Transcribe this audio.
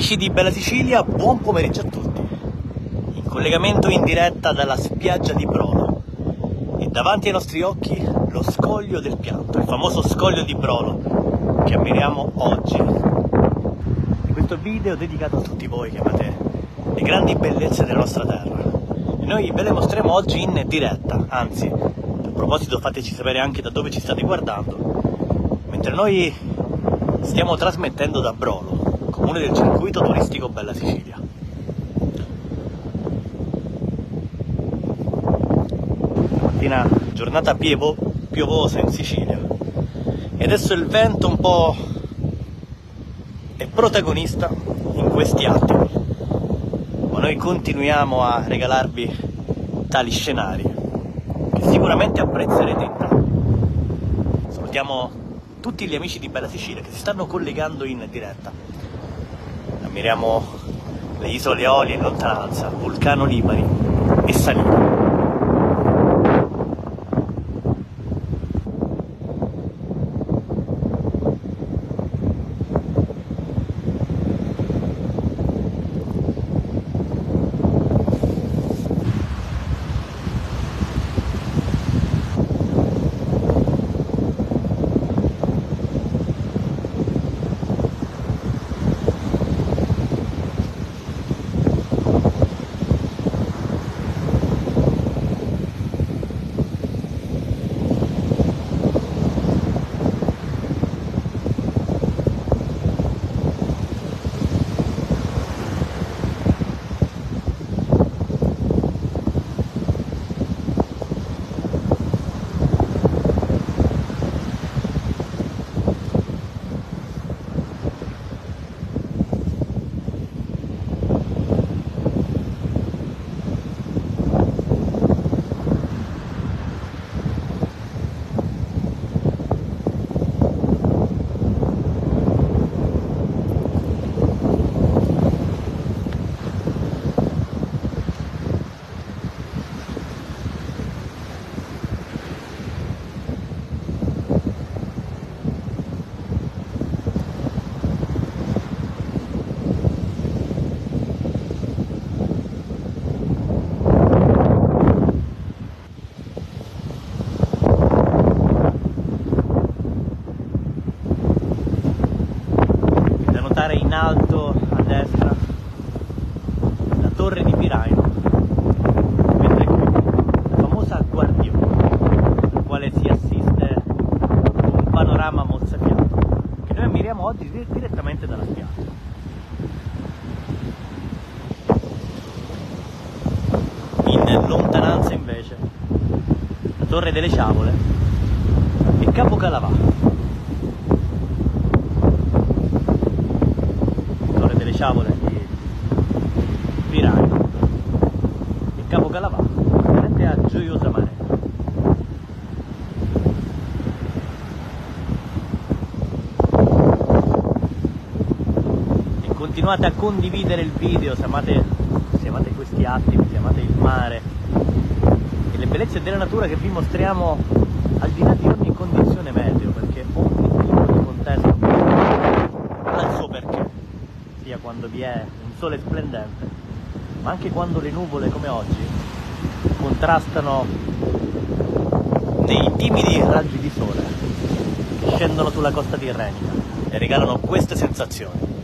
Amici di Bella Sicilia, buon pomeriggio a tutti. In collegamento in diretta dalla spiaggia di Brolo e davanti ai nostri occhi lo scoglio del Pianto, il famoso scoglio di Brolo che ammiriamo oggi. E questo video è dedicato a tutti voi che amate le grandi bellezze della nostra terra. E noi ve le mostriamo oggi in diretta, anzi, a proposito fateci sapere anche da dove ci state guardando, mentre noi stiamo trasmettendo da Brolo, comune del circuito turistico Bella Sicilia. Mattina giornata piovosa in Sicilia e adesso il vento un po' è protagonista in questi attimi, ma noi continuiamo a regalarvi tali scenari che sicuramente apprezzerete in tanti. Salutiamo tutti gli amici di Bella Sicilia che si stanno collegando in diretta. Ammiriamo le isole Eolie in lontananza, Vulcano Lipari e Sanino. In alto a destra la torre di Piraino, mentre qui la famosa Guardione, al quale si assiste a un panorama mozzafiato che noi ammiriamo oggi direttamente dalla spiaggia. In lontananza invece la torre delle Ciavole e Capo Calavà. Ciavole di Piraino e Capo Calavà, veramente a Gioiosa Marina. E continuate a condividere il video se amate questi attimi, se amate il mare e le bellezze della natura che vi mostriamo al di là di ogni condizione meteo, perché ogni tipo di contesto ha il suo perché, sia quando vi è un sole splendente, ma anche quando le nuvole come oggi contrastano nei timidi raggi di sole che scendono sulla costa tirrenica e regalano queste sensazioni.